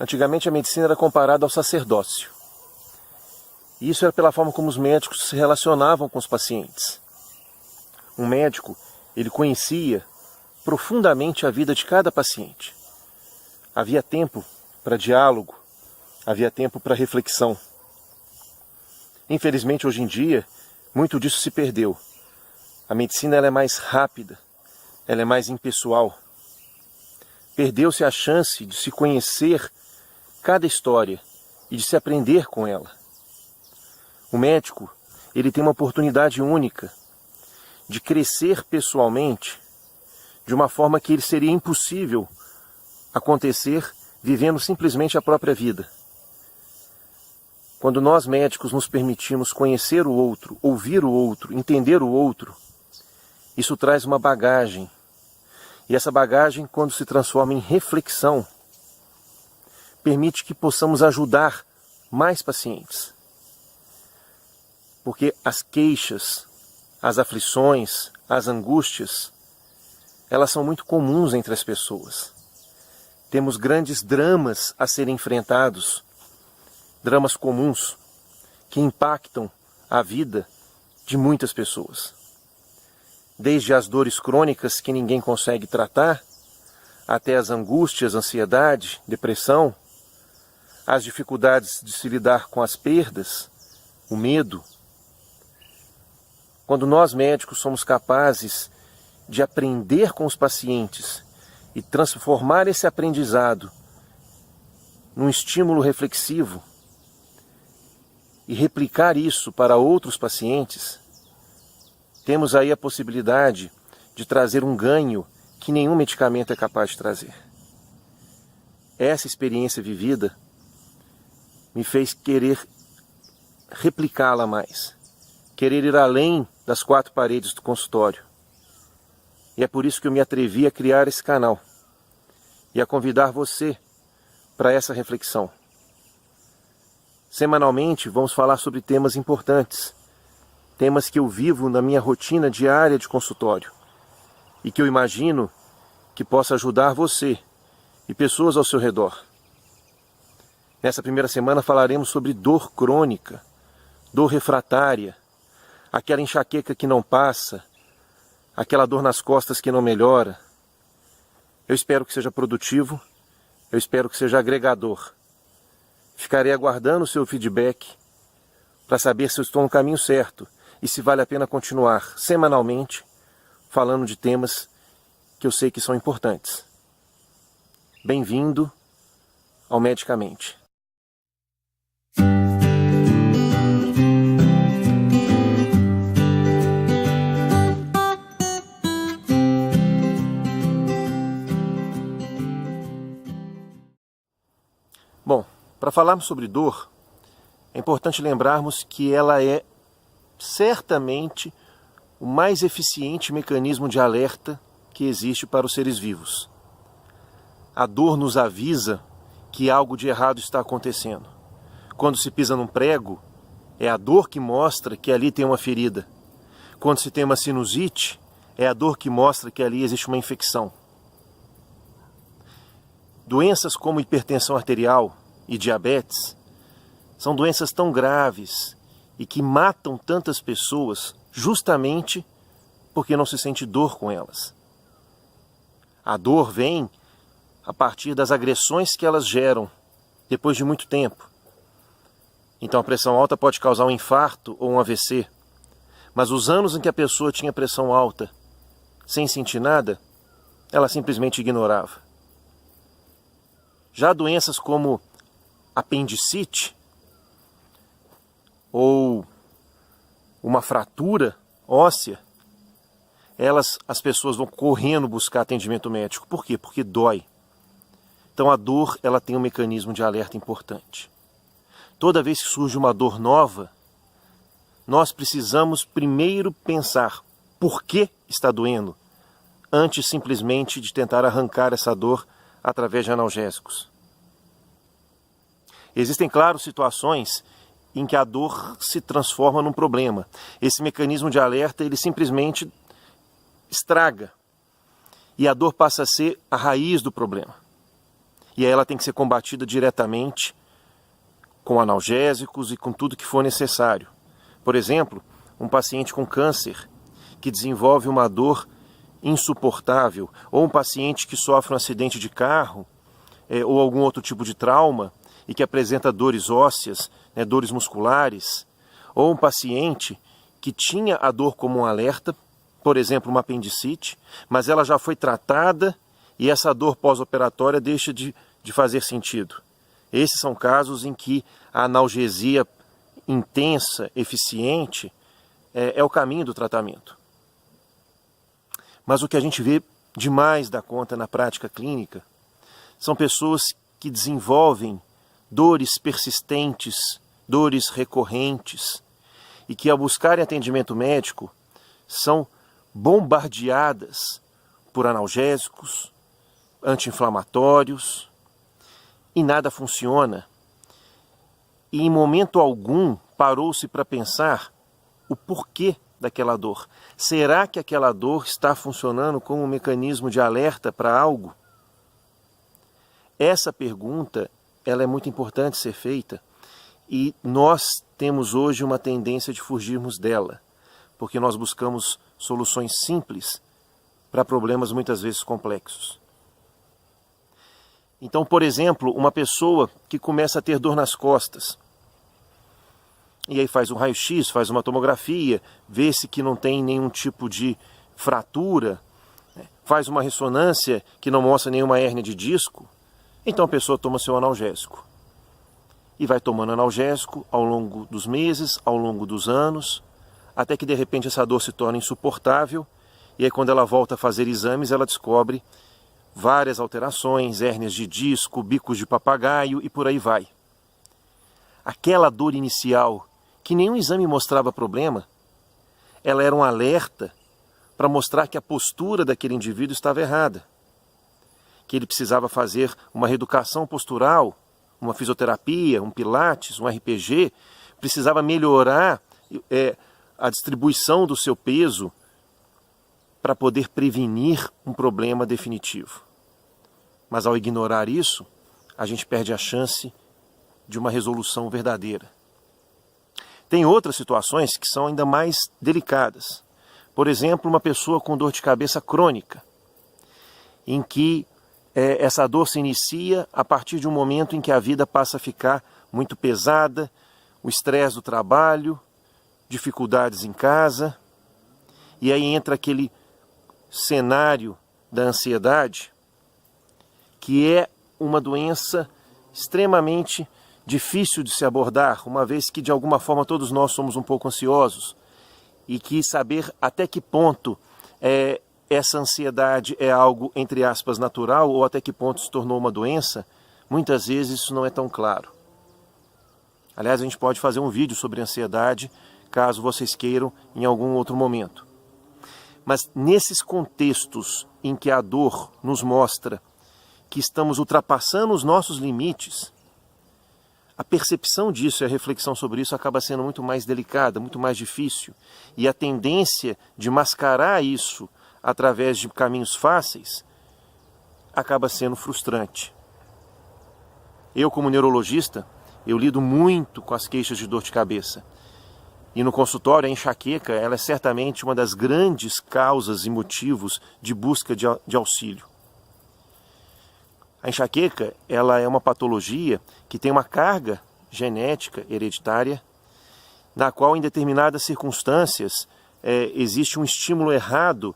Antigamente a medicina era comparada ao sacerdócio. E isso era pela forma como os médicos se relacionavam com os pacientes. Um médico, ele conhecia profundamente a vida de cada paciente. Havia tempo para diálogo, havia tempo para reflexão. Infelizmente, hoje em dia, muito disso se perdeu. A medicina ela é mais rápida, ela é mais impessoal. Perdeu-se a chance de se conhecer cada história e de se aprender com ela. O médico, ele tem uma oportunidade única de crescer pessoalmente de uma forma que ele seria impossível acontecer vivendo simplesmente a própria vida. Quando nós médicos nos permitimos conhecer o outro, ouvir o outro, entender o outro, isso traz uma bagagem. E essa bagagem, quando se transforma em reflexão, permite que possamos ajudar mais pacientes. Porque as queixas, as aflições, as angústias, elas são muito comuns entre as pessoas. Temos grandes dramas a serem enfrentados, dramas comuns, que impactam a vida de muitas pessoas. Desde as dores crônicas que ninguém consegue tratar, até as angústias, ansiedade, depressão, as dificuldades de se lidar com as perdas, o medo. Quando nós médicos somos capazes de aprender com os pacientes e transformar esse aprendizado num estímulo reflexivo e replicar isso para outros pacientes, temos aí a possibilidade de trazer um ganho que nenhum medicamento é capaz de trazer. Essa experiência vivida me fez querer replicá-la mais, querer ir além das 4 paredes do consultório. E é por isso que eu me atrevi a criar esse canal e a convidar você para essa reflexão. Semanalmente vamos falar sobre temas importantes, temas que eu vivo na minha rotina diária de consultório e que eu imagino que possa ajudar você e pessoas ao seu redor. Nessa primeira semana falaremos sobre dor crônica, dor refratária, aquela enxaqueca que não passa, aquela dor nas costas que não melhora. Eu espero que seja produtivo, eu espero que seja agregador. Ficarei aguardando o seu feedback para saber se eu estou no caminho certo e se vale a pena continuar semanalmente falando de temas que eu sei que são importantes. Bem-vindo ao Medicamente. Bom, para falarmos sobre dor, é importante lembrarmos que ela é certamente o mais eficiente mecanismo de alerta que existe para os seres vivos. A dor nos avisa que algo de errado está acontecendo. Quando se pisa num prego, é a dor que mostra que ali tem uma ferida. Quando se tem uma sinusite, é a dor que mostra que ali existe uma infecção. Doenças como hipertensão arterial e diabetes são doenças tão graves e que matam tantas pessoas justamente porque não se sente dor com elas. A dor vem a partir das agressões que elas geram depois de muito tempo. Então a pressão alta pode causar um infarto ou um AVC, mas os anos em que a pessoa tinha pressão alta sem sentir nada, ela simplesmente ignorava. Já doenças como apendicite ou uma fratura óssea, as pessoas vão correndo buscar atendimento médico. Por quê? Porque dói. Então a dor ela tem um mecanismo de alerta importante. Toda vez que surge uma dor nova, nós precisamos primeiro pensar por que está doendo, antes simplesmente de tentar arrancar essa dor através de analgésicos. Existem, claro, situações em que a dor se transforma num problema. Esse mecanismo de alerta, ele simplesmente estraga. E a dor passa a ser a raiz do problema. E aí ela tem que ser combatida diretamente com analgésicos e com tudo que for necessário. Por exemplo, um paciente com câncer que desenvolve uma dor insuportável, ou um paciente que sofre um acidente de carro, ou algum outro tipo de trauma, e que apresenta dores ósseas, dores musculares, ou um paciente que tinha a dor como um alerta, por exemplo, uma apendicite, mas ela já foi tratada e essa dor pós-operatória deixa de fazer sentido. Esses são casos em que a analgesia intensa, eficiente, é o caminho do tratamento. Mas o que a gente vê demais da conta na prática clínica são pessoas que desenvolvem dores persistentes, dores recorrentes, e que ao buscarem atendimento médico são bombardeadas por analgésicos, anti-inflamatórios, e nada funciona. E em momento algum parou-se para pensar o porquê daquela dor. Será que aquela dor está funcionando como um mecanismo de alerta para algo? Essa pergunta, ela é muito importante ser feita e nós temos hoje uma tendência de fugirmos dela, porque nós buscamos soluções simples para problemas muitas vezes complexos. Então, por exemplo, uma pessoa que começa a ter dor nas costas, e aí faz um raio-x, faz uma tomografia, vê-se que não tem nenhum tipo de fratura, faz uma ressonância que não mostra nenhuma hérnia de disco, então a pessoa toma seu analgésico. E vai tomando analgésico ao longo dos meses, ao longo dos anos, até que de repente essa dor se torna insuportável, e aí quando ela volta a fazer exames, ela descobre várias alterações, hérnias de disco, bicos de papagaio e por aí vai. Aquela dor inicial, que nenhum exame mostrava problema, ela era um alerta para mostrar que a postura daquele indivíduo estava errada, que ele precisava fazer uma reeducação postural, uma fisioterapia, um pilates, um RPG, precisava melhorar a distribuição do seu peso para poder prevenir um problema definitivo. Mas ao ignorar isso, a gente perde a chance de uma resolução verdadeira. Tem outras situações que são ainda mais delicadas. Por exemplo, uma pessoa com dor de cabeça crônica, em que essa dor se inicia a partir de um momento em que a vida passa a ficar muito pesada, o estresse do trabalho, dificuldades em casa, e aí entra aquele cenário da ansiedade, que é uma doença extremamente difícil de se abordar, uma vez que de alguma forma todos nós somos um pouco ansiosos, e que saber até que ponto essa ansiedade é algo, entre aspas, natural, ou até que ponto se tornou uma doença, muitas vezes isso não é tão claro. Aliás, a gente pode fazer um vídeo sobre ansiedade, caso vocês queiram, em algum outro momento. Mas nesses contextos em que a dor nos mostra que estamos ultrapassando os nossos limites, a percepção disso e a reflexão sobre isso acaba sendo muito mais delicada, muito mais difícil. E a tendência de mascarar isso através de caminhos fáceis acaba sendo frustrante. Eu, como neurologista, eu lido muito com as queixas de dor de cabeça. E no consultório, a enxaqueca ela é certamente uma das grandes causas e motivos de busca de auxílio. A enxaqueca ela é uma patologia que tem uma carga genética hereditária, na qual em determinadas circunstâncias existe um estímulo errado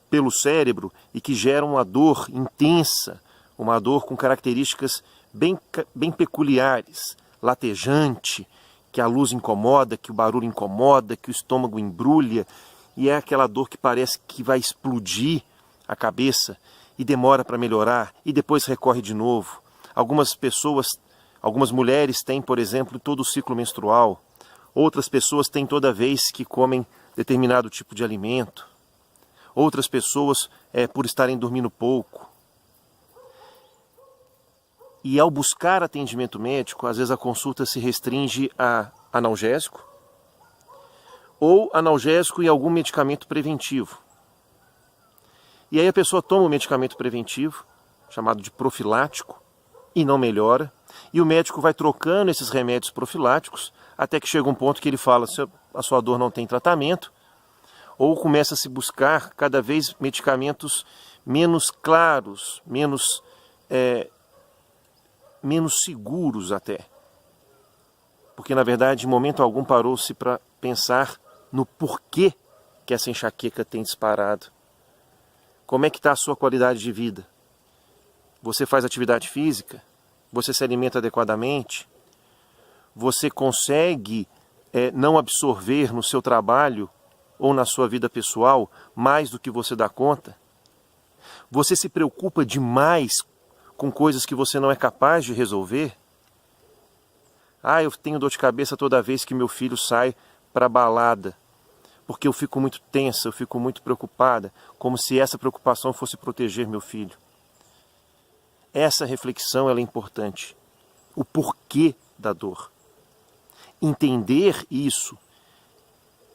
pelo cérebro e que gera uma dor intensa, uma dor com características bem peculiares, latejante, que a luz incomoda, que o barulho incomoda, que o estômago embrulha, e é aquela dor que parece que vai explodir a cabeça e demora para melhorar e depois recorre de novo. Algumas mulheres têm, por exemplo, todo o ciclo menstrual. Outras pessoas têm toda vez que comem determinado tipo de alimento. Outras pessoas por estarem dormindo pouco. E ao buscar atendimento médico, às vezes a consulta se restringe a analgésico ou analgésico e algum medicamento preventivo. E aí a pessoa toma o medicamento preventivo, chamado de profilático, e não melhora. E o médico vai trocando esses remédios profiláticos até que chega um ponto que ele fala: se a sua dor não tem tratamento, ou começa a se buscar cada vez medicamentos menos claros, menos seguros até. Porque, na verdade, em momento algum parou-se para pensar no porquê que essa enxaqueca tem disparado. Como é que está a sua qualidade de vida? Você faz atividade física? Você se alimenta adequadamente? Você consegue não absorver no seu trabalho ou na sua vida pessoal mais do que você dá conta? Você se preocupa demais com coisas que você não é capaz de resolver? Ah, eu tenho dor de cabeça toda vez que meu filho sai para a balada, porque eu fico muito tensa, eu fico muito preocupada, como se essa preocupação fosse proteger meu filho. Essa reflexão ela é importante. O porquê da dor. Entender isso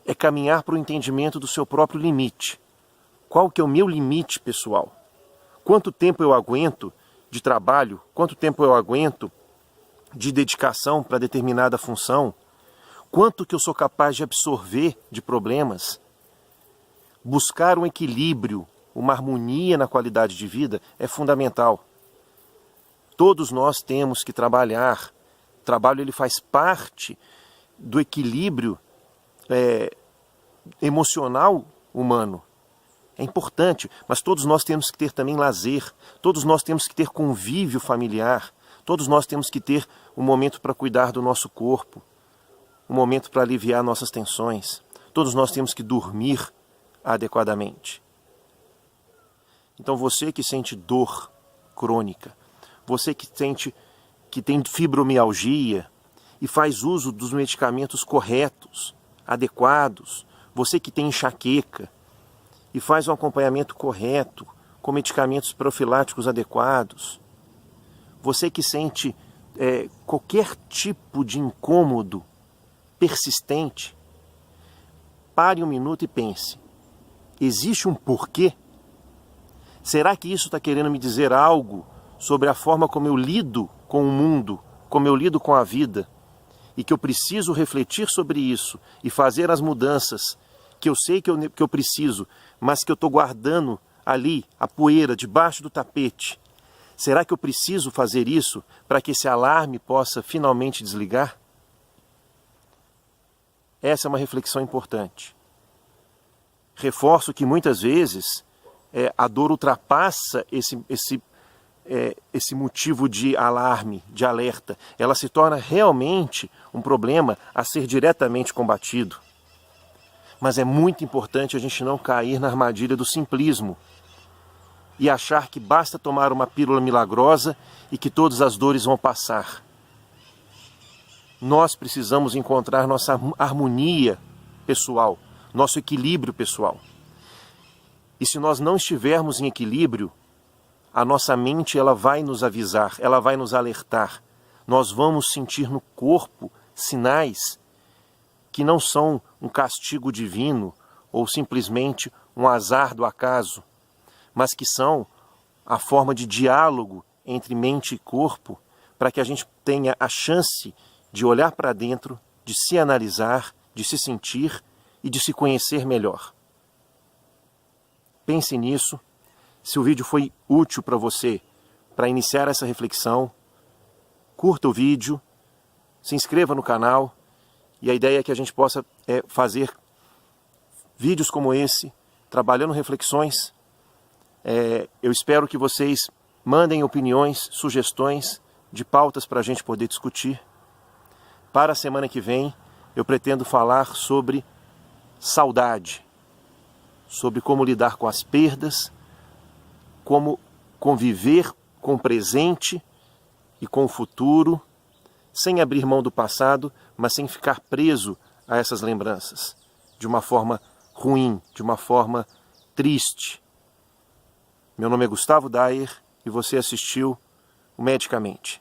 é caminhar para o entendimento do seu próprio limite. Qual que é o meu limite pessoal? Quanto tempo eu aguento de trabalho? Quanto tempo eu aguento de dedicação para determinada função? Quanto que eu sou capaz de absorver de problemas? Buscar um equilíbrio, uma harmonia na qualidade de vida é fundamental. Todos nós temos que trabalhar. O trabalho ele faz parte do equilíbrio emocional humano. É importante, mas todos nós temos que ter também lazer. Todos nós temos que ter convívio familiar. Todos nós temos que ter um momento para cuidar do nosso corpo, um momento para aliviar nossas tensões. Todos nós temos que dormir adequadamente. Então você que sente dor crônica, você que tem fibromialgia e faz uso dos medicamentos corretos, adequados, você que tem enxaqueca e faz um acompanhamento correto, com medicamentos profiláticos adequados, você que sente qualquer tipo de incômodo persistente, pare um minuto e pense: existe um porquê? Será que isso está querendo me dizer algo sobre a forma como eu lido com o mundo, como eu lido com a vida, e que eu preciso refletir sobre isso e fazer as mudanças que eu sei que eu preciso, mas que eu estou guardando ali, a poeira, debaixo do tapete? Será que eu preciso fazer isso para que esse alarme possa finalmente desligar? Essa é uma reflexão importante. Reforço que muitas vezes a dor ultrapassa esse motivo de alarme, de alerta. Ela se torna realmente um problema a ser diretamente combatido. Mas é muito importante a gente não cair na armadilha do simplismo e achar que basta tomar uma pílula milagrosa e que todas as dores vão passar. Nós precisamos encontrar nossa harmonia pessoal, nosso equilíbrio pessoal. E se nós não estivermos em equilíbrio, a nossa mente ela vai nos avisar, ela vai nos alertar. Nós vamos sentir no corpo sinais que não são um castigo divino ou simplesmente um azar do acaso, mas que são a forma de diálogo entre mente e corpo, para que a gente tenha a chance de olhar para dentro, de se analisar, de se sentir e de se conhecer melhor. Pense nisso. Se o vídeo foi útil para você, para iniciar essa reflexão, curta o vídeo, se inscreva no canal, e a ideia é que a gente possa fazer vídeos como esse, trabalhando reflexões. Eu espero que vocês mandem opiniões, sugestões de pautas para a gente poder discutir. Para a semana que vem, eu pretendo falar sobre saudade, sobre como lidar com as perdas, como conviver com o presente e com o futuro, sem abrir mão do passado, mas sem ficar preso a essas lembranças, de uma forma ruim, de uma forma triste. Meu nome é Gustavo Dayer e você assistiu o Medicamente.